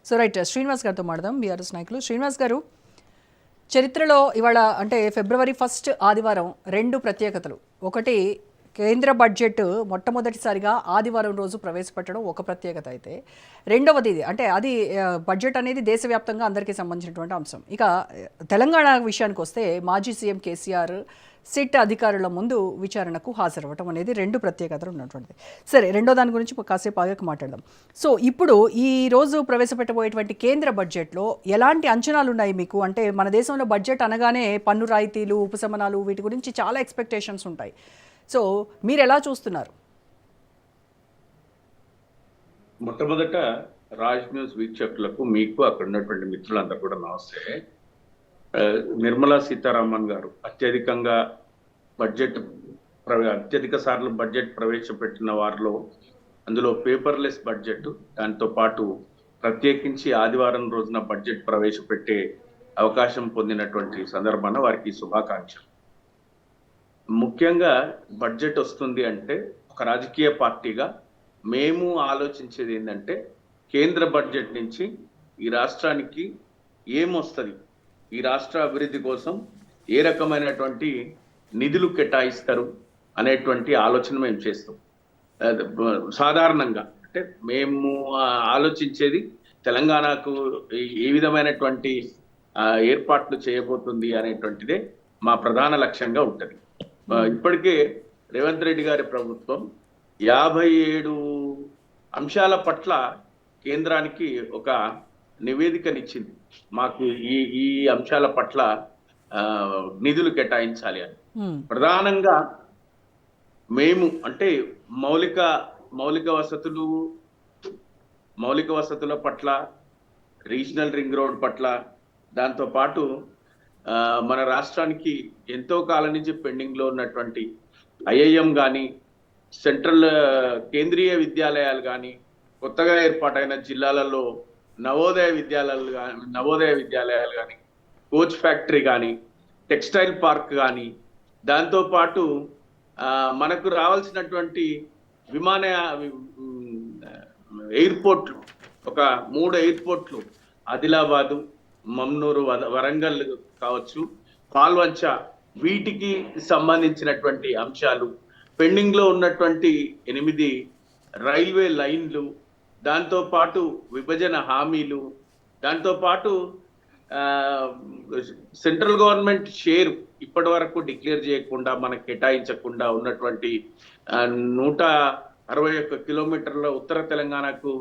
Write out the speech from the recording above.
So right, Srinivas గారితో మాట్లాడదాం. BRS నాయకులు శ్రీనివాస్ గారు, చరిత్రలో ఇవాళ అంటే ఫిబ్రవరి 1 ఆదివారం రెండు ప్రత్యేకతలు. ఒకటి, కేంద్ర బడ్జెట్ మొట్టమొదటిసారిగా ఆదివారం రోజు ప్రవేశపెట్టడం ఒక ప్రత్యేకత అయితే, రెండవది ఇది అంటే అది బడ్జెట్ అనేది దేశవ్యాప్తంగా అందరికీ సంబంధించినటువంటి అంశం. ఇక తెలంగాణ విషయానికి వస్తే మాజీ సీఎం కేసీఆర్ సిట్ అధికారుల ముందు విచారణకు హాజరవ్వటం అనేది రెండు ప్రత్యేకతలు ఉన్నటువంటిది. సరే, రెండో దాని గురించి కాసేపు ఆగాక మాట్లాడదాం. సో ఇప్పుడు ఈ రోజు ప్రవేశపెట్టబోయేటువంటి కేంద్ర బడ్జెట్లో ఎలాంటి అంచనాలు ఉన్నాయి మీకు? అంటే మన దేశంలో బడ్జెట్ అనగానే పన్ను రాయితీలు, ఉపశమనాలు, వీటి గురించి చాలా ఎక్స్పెక్టేషన్స్ ఉంటాయి. సో మీరు ఎలా చూస్తున్నారు? మొట్టమొదట రాజ్ న్యూస్ వీక్షకులకు, మీకు అక్కడ ఉన్నటువంటి మిత్రులందరూ కూడా నమస్తే. నిర్మలా సీతారామన్ గారు అత్యధిక సార్లు బడ్జెట్ ప్రవేశపెట్టిన వారిలో, అందులో పేపర్లెస్ బడ్జెట్, దాంతో పాటు ప్రత్యేకించి ఆదివారం రోజున బడ్జెట్ ప్రవేశపెట్టే అవకాశం పొందినటువంటి సందర్భాన వారికి శుభాకాంక్షలు. ముఖ్యంగా బడ్జెట్ వస్తుంది అంటే ఒక రాజకీయ పార్టీగా మేము ఆలోచించేది ఏంటంటే, కేంద్ర బడ్జెట్ నుంచి ఈ రాష్ట్రానికి ఏమొస్తుంది, ఈ రాష్ట్ర అభివృద్ధి కోసం ఏ రకమైనటువంటి నిధులు కేటాయిస్తారు అనేటువంటి ఆలోచన మేము చేస్తాం. సాధారణంగా అంటే మేము ఆలోచించేది తెలంగాణకు ఏ విధమైనటువంటి ఏర్పాట్లు చేయబోతుంది అనేటువంటిదే మా ప్రధాన లక్ష్యంగా ఉంటుంది. ఇప్పటికే రేవంత్ రెడ్డి గారి ప్రభుత్వం 57 అంశాల పట్ల కేంద్రానికి ఒక నివేదికనిచ్చింది. మాకు ఈ అంశాల పట్ల నిధులు కేటాయించాలి అని. ప్రధానంగా మేము అంటే మౌలిక వసతుల పట్ల, రీజనల్ రింగ్ రోడ్ పట్ల, దాంతో పాటు మన రాష్ట్రానికి ఎంతో కాలం నుంచి పెండింగ్ లో ఉన్నటువంటి ఐఐఎం కానీ, సెంట్రల్ కేంద్రీయ విద్యాలయాలు కానీ, కొత్తగా ఏర్పాటైన జిల్లాలలో నవోదయ విద్యాలయాలు కానీ, కోచ్ ఫ్యాక్టరీ కానీ, టెక్స్టైల్ పార్క్ కానీ, దాంతో పాటు మనకు రావాల్సినటువంటి ఎయిర్పోర్ట్లు, ఒక 3 ఎయిర్పోర్ట్లు, ఆదిలాబాదు, మమ్నూరు, వరంగల్ కావచ్చు, పాల్వంచ, వీటికి సంబంధించినటువంటి అంశాలు, పెండింగ్ లో ఉన్నటువంటి 8 రైల్వే లైన్లు, దాంతో పాటు విభజన హామీలు, దాంతో పాటు సెంట్రల్ గవర్నమెంట్ షేర్ ఇప్పటి వరకు డిక్లేర్ చేయకుండా, మనకు కేటాయించకుండా ఉన్నటువంటి 161 కిలోమీటర్ల ఉత్తర తెలంగాణకు